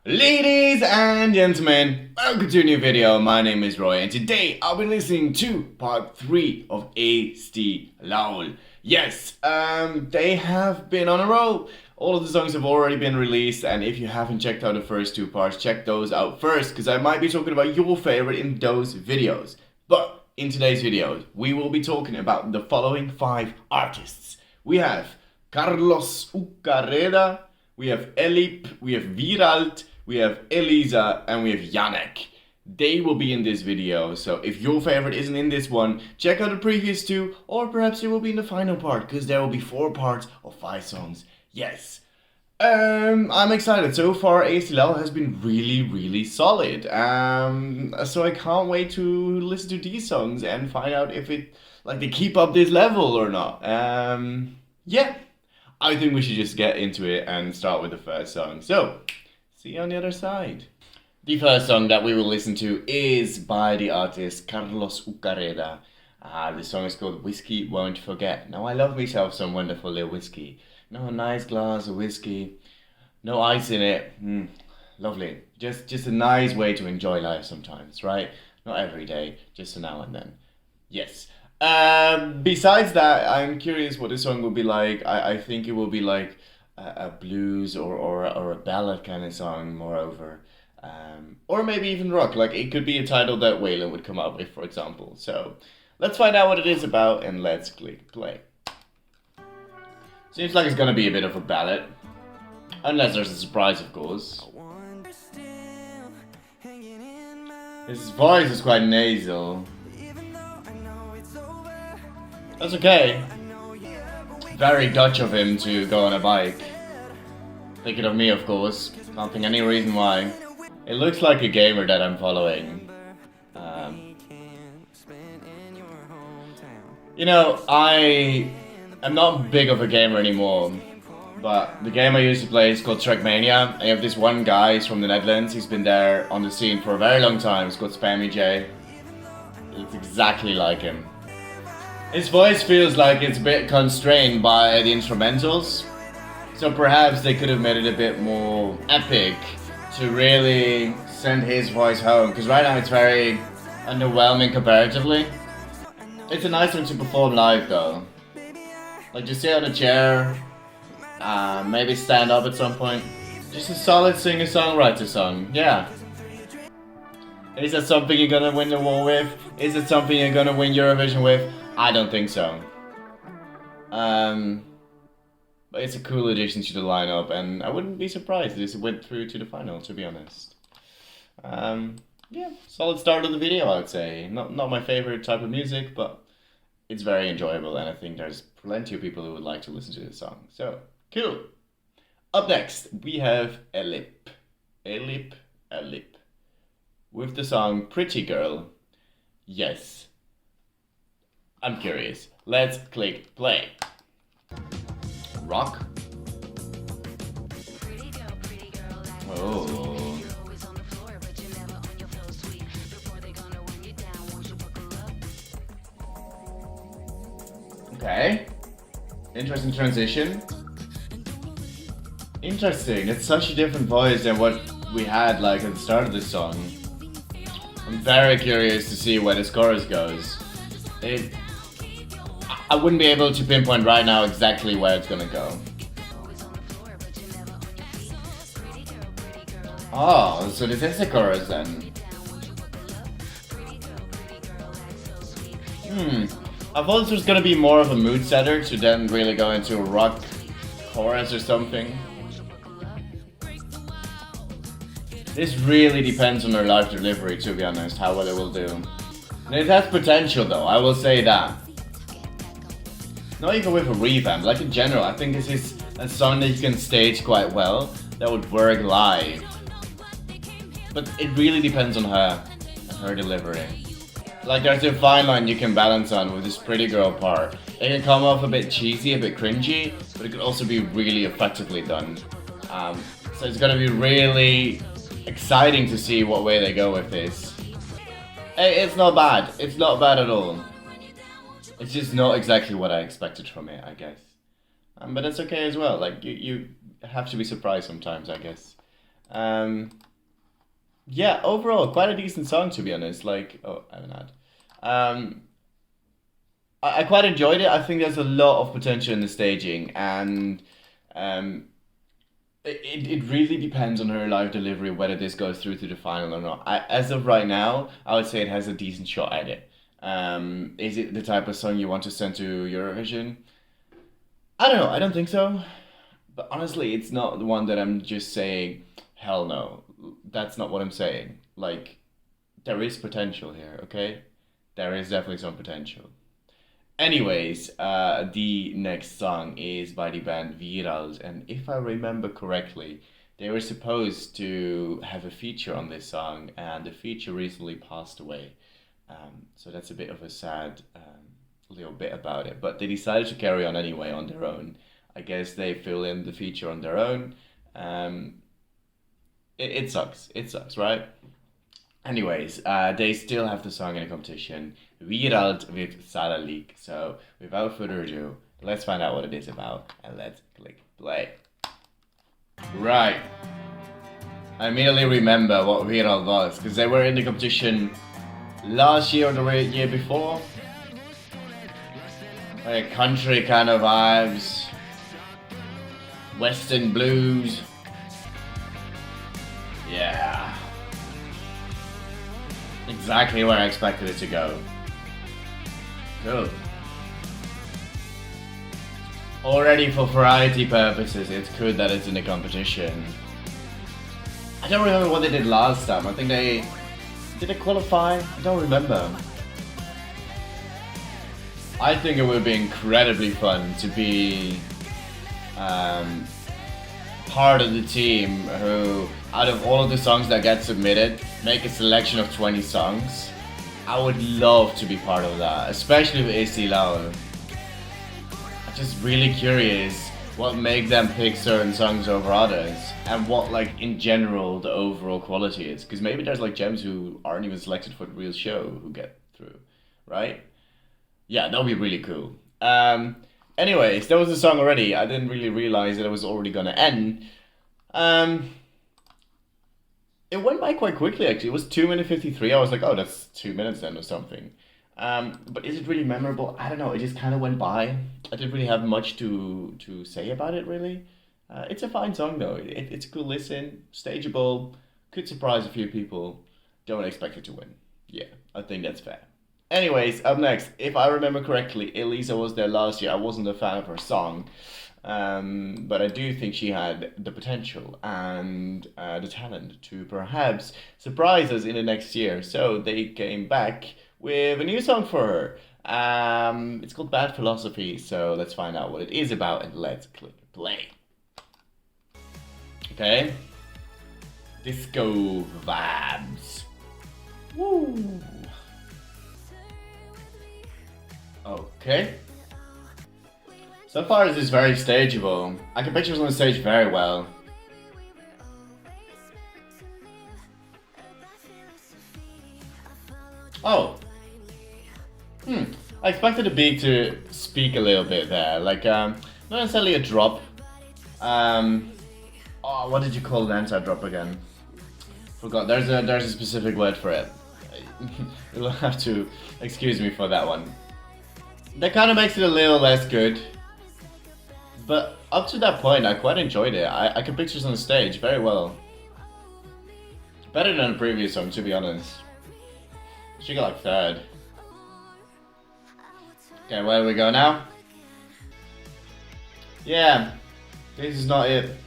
Ladies and gentlemen, welcome to a new video. My name is Roy and today I'll be listening to part 3 of Eesti Laul. Yes, they have been on a roll. All of the songs have already been released, and if you haven't checked out the first 2 parts, check those out first, because I might be talking about your favorite in those videos. But in today's video, we will be talking about the following 5 artists. We have Carlos Ukareda, we have Ellip, we have Wiiralt, we have Elysa, and we have Janek. They will be in this video, so if your favorite isn't in this one, check out the previous 2, or perhaps it will be in the final part, because there will be 4 parts of 5 songs. Yes. I'm excited. So far, Eesti Laul has been really solid. So I can't wait to listen to these songs and find out if they keep up this level or not. Yeah. I think we should just get into it and start with the first song. So, see you on the other side. The first song that we will listen to is by the artist Carlos Ukareda. The song is called Whiskey Won't Forget. Now, I love myself some wonderful little whiskey. You know, a nice glass of whiskey, no ice in it. Lovely. Just a nice way to enjoy life sometimes, right? Not every day, just now and then. Yes. Besides that, I'm curious what this song will be like. I think it will be like a blues or a ballad kind of song, moreover. Or maybe even rock. Like, it could be a title that Waylon would come up with, for example. So, let's find out what it is about and let's click play. Seems like it's gonna be a bit of a ballad. Unless there's a surprise, of course. His voice is quite nasal. That's okay. Very Dutch of him to go on a bike. Thinking of me, of course. Can't think any reason why. It looks like a gamer that I'm following. You know, I'm not big of a gamer anymore, but the game I used to play is called Trackmania. I have this one guy, he's from the Netherlands, he's been there on the scene for a very long time. It's called Spammy J. It's exactly like him. His voice feels like it's a bit constrained by the instrumentals, so perhaps they could have made it a bit more epic to really send his voice home, because right now it's very underwhelming comparatively. It's a nice one to perform live though. Like, just sit on a chair, maybe stand up at some point. Just a solid singer-songwriter song, yeah. Is that something you're gonna win the war with? Is it something you're gonna win Eurovision with? I don't think so. But it's a cool addition to the lineup, and I wouldn't be surprised if it went through to the final, to be honest. Yeah, solid start of the video, I would say. Not my favorite type of music, but it's very enjoyable, and I think there's plenty of people who would like to listen to this song. So, cool. Up next, we have Ellip. Ellip. With the song Pretty Girl. Yes. I'm curious. Let's click play. Rock. Oh. Okay. Interesting transition. Interesting. It's such a different voice than what we had like at the start of this song. I'm very curious to see where this chorus goes. I wouldn't be able to pinpoint right now exactly where it's gonna go. Oh, so this is the chorus then. I thought this was gonna be more of a mood setter to then really go into a rock chorus or something. This really depends on her live delivery, to be honest, how well it will do. And it has potential though, I will say that. Not even with a revamp, like in general, I think this is a song that you can stage quite well, that would work live. But it really depends on her and her delivery. Like, there's a fine line you can balance on with this pretty girl part. It can come off a bit cheesy, a bit cringy, but it could also be really effectively done. So it's gonna be really exciting to see what way they go with this. It's not bad. It's not bad at all. It's just not exactly what I expected from it, I guess. But that's okay as well. Like, you have to be surprised sometimes, I guess. Um, yeah, overall, quite a decent song to be honest. Like, oh, I haven't had. Um, I quite enjoyed it. I think there's a lot of potential in the staging, and um, it really depends on her live delivery whether this goes through to the final or not. As of right now, I would say it has a decent shot at it. Is it the type of song you want to send to Eurovision? I don't know. I don't think so. But honestly, it's not the one that I'm just saying, hell no. That's not what I'm saying. Like, there is potential here, okay? There is definitely some potential. Anyways, the next song is by the band Wiiralt, and if I remember correctly, they were supposed to have a feature on this song, and the feature recently passed away. So that's a bit of a sad little bit about it. But they decided to carry on anyway on their own. I guess they fill in the feature on their own. Um, it sucks. It sucks, right? Anyways, they still have the song in the competition. Wiiralt with Salalik. So without further ado, let's find out what it is about and let's click play. Right. I immediately remember what Wiiralt was because they were in the competition last year or the year before. Like country kind of vibes, Western blues. Yeah. Exactly where I expected it to go. Cool. Already for variety purposes, it's good that it's in the competition. I don't remember what they did last time. I think they... Did they qualify? I don't remember. I think it would be incredibly fun to be part of the team who, out of all of the songs that get submitted, make a selection of 20 songs. I would love to be part of that, especially with Eesti Laul. I'm just really curious what make them pick certain songs over others, and what, like, in general, the overall quality is. Because maybe there's, like, gems who aren't even selected for the real show who get through, right? Yeah, that would be really cool. Anyways, there was a song already. I didn't really realize that it was already gonna end. Um, it went by quite quickly, actually. It was 2 minutes 53. I was like, oh, that's 2 minutes then or something. But is it really memorable? I don't know. It just kind of went by. I didn't really have much to say about it, really. It's a fine song, though. It's a good listen, stageable, could surprise a few people. Don't expect it to win. Yeah, I think that's fair. Anyways, up next, if I remember correctly, Elysa was there last year. I wasn't a fan of her song, but I do think she had the potential and the talent to perhaps surprise us in the next year. So they came back with a new song for her. It's called Bad Philosophy, so let's find out what it is about and let's click play. Okay. Disco vibes. Woo! Okay. So far this is very stageable. I can picture us on the stage very well. Oh. I expected the beat to speak a little bit there. Like, not necessarily a drop. Oh, what did you call the anti-drop again? Forgot. There's a specific word for it. You'll have to excuse me for that one. That kind of makes it a little less good. But up to that point, I quite enjoyed it. I can picture it on the stage very well. Better than the previous song, to be honest. She got like third. Okay, where do we go now? Yeah, this is not it.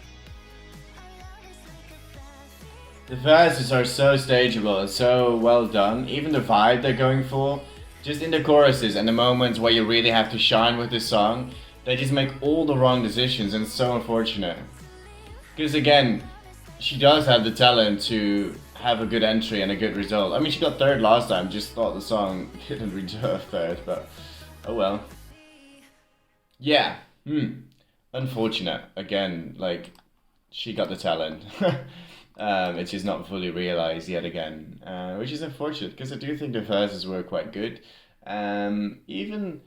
The verses are so stageable and so well done. Even the vibe they're going for. Just in the choruses and the moments where you really have to shine with this song, they just make all the wrong decisions and it's so unfortunate. Because again, she does have the talent to have a good entry and a good result. I mean, she got third last time, just thought the song didn't deserve third, but oh well. Yeah, unfortunate. Again, like, she got the talent. It's just not fully realized yet again, which is unfortunate because I do think the verses were quite good. Even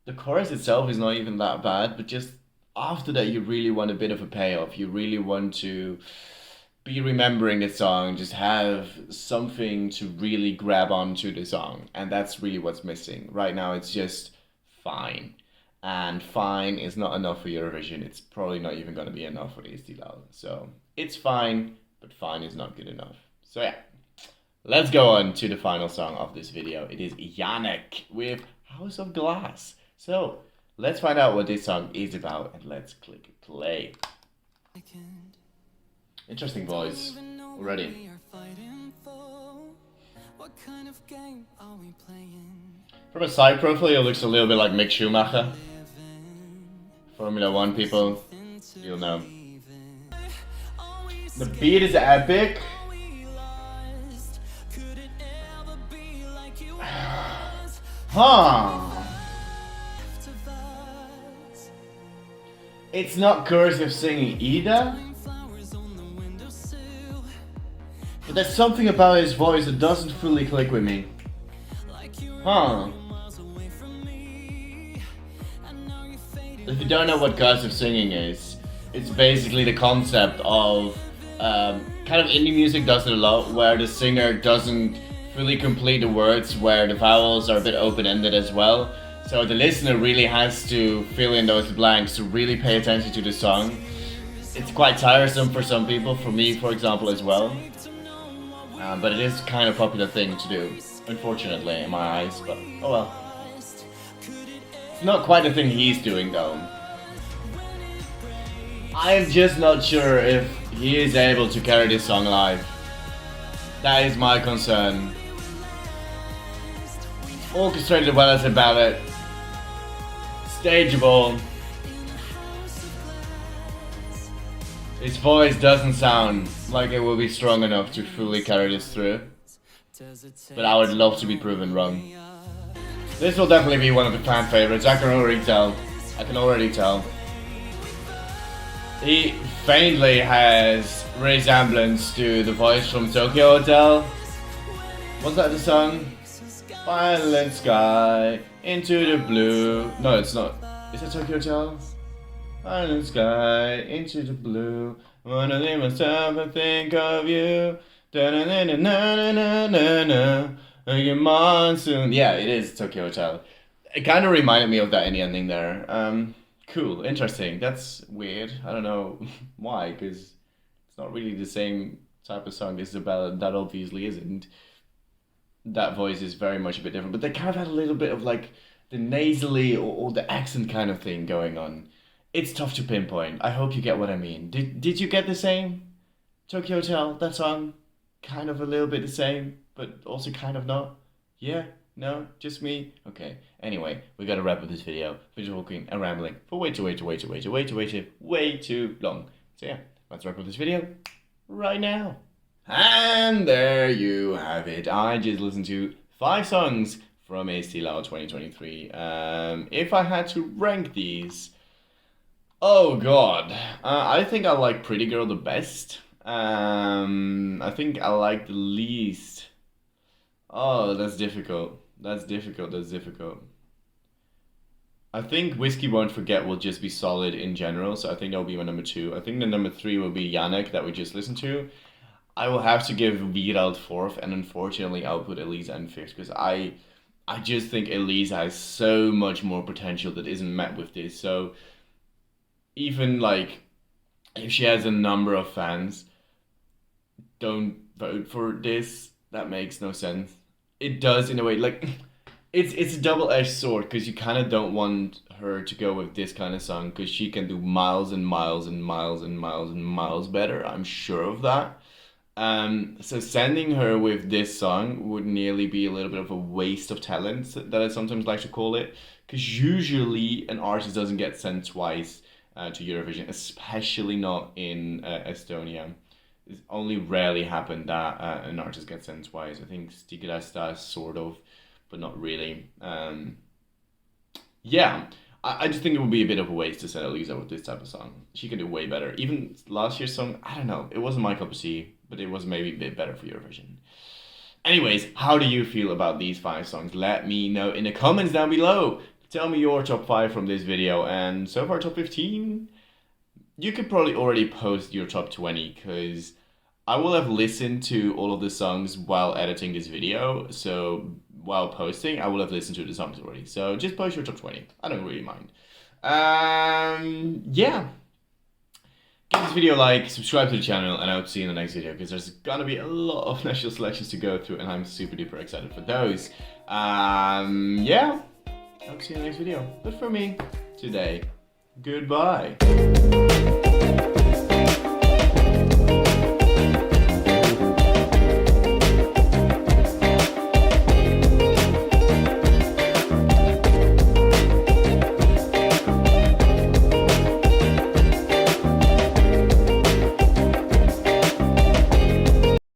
the chorus itself is not even that bad, but just after that, you really want a bit of a payoff. You really want to be remembering the song, just have something to really grab onto the song. And that's really what's missing. Right now it's just fine. And fine is not enough for Eurovision. It's probably not even going to be enough for Eesti Laul. So it's fine, but fine is not good enough. So yeah, let's go on to the final song of this video. It is Janek with House of Glass. So let's find out what this song is about and let's click play. Interesting voice already. From a side profile, it looks a little bit like Mick Schumacher. Formula 1 people, you'll know. The beat is epic. Huh. It's not cursive singing either. But there's something about his voice that doesn't fully click with me. Huh. If you don't know what cursive singing is, it's basically the concept of kind of indie music does it a lot, where the singer doesn't fully complete the words, where the vowels are a bit open-ended as well. So the listener really has to fill in those blanks to really pay attention to the song. It's quite tiresome for some people, for me for example as well. But it is kind of a popular thing to do, unfortunately in my eyes, but oh well. It's not quite the thing he's doing though. I'm just not sure if he is able to carry this song live. That is my concern. Orchestrated well as a ballad. Stageable. His voice doesn't sound like it will be strong enough to fully carry this through. But I would love to be proven wrong. This will definitely be one of the fan favorites, I can already tell. He faintly has resemblance to the voice from Tokyo Hotel. Was that the song? Violet sky, into the blue. No, it's not. Is that Tokyo Hotel? Violet sky, into the blue. Wanna leave myself and think of you. Da-na-na-na-na-na-na-na. Your monsoon. Yeah, it is Tokyo Hotel. It kind of reminded me of that in the ending there. Cool, interesting. That's weird. I don't know why, because it's not really the same type of song. This is a ballad. That obviously isn't. That voice is very much a bit different, but they kind of had a little bit of like the nasally or the accent kind of thing going on. It's tough to pinpoint. I hope you get what I mean. Did you get the same? Tokyo Hotel, that song, kind of a little bit the same, but also kind of not. Yeah? No? Just me? Okay. Anyway, we gotta wrap up this video. We're talking and rambling for way too long. So yeah, let's wrap up this video right now. And there you have it. I just listened to 5 songs from Eesti Laul 2023. If I had to rank these, oh god, I think I like Pretty Girl the best. I think I like the least. Oh, that's difficult. That's difficult. I think Whiskey Won't Forget will just be solid in general, so I think that'll be my number 2. I think the number 3 will be Janek that we just listened to. I will have to give Wiiralt 4th, and unfortunately I'll put Elysa in 5th, because I just think Elysa has so much more potential that isn't met with this. So even like if she has a number of fans, don't vote for this. That makes no sense. It does in a way, like it's a double-edged sword, because you kind of don't want her to go with this kind of song, because she can do miles and miles and miles and miles and miles better. I'm sure of that. So sending her with this song would nearly be a little bit of a waste of talent, that I sometimes like to call it, because usually an artist doesn't get sent twice to Eurovision, especially not in Estonia. It's only rarely happened that an artist gets sent twice. I think Ukareda sort of, but not really. Yeah, I just think it would be a bit of a waste to send Elysa with this type of song. She can do way better. Even last year's song, I don't know, it wasn't my cup of tea, but it was maybe a bit better for Eurovision. Anyways, how do you feel about these 5 songs? Let me know in the comments down below. Tell me your top 5 from this video, and so far top 15? You could probably already post your top 20, because I will have listened to all of the songs while editing this video, so while posting, I will have listened to the songs already. So just post your top 20. I don't really mind. Yeah. Give this video a like, subscribe to the channel, and I hope to see you in the next video, because there's gonna be a lot of national selections to go through, and I'm super duper excited for those. Yeah. I hope to see you in the next video. But for me, today, goodbye.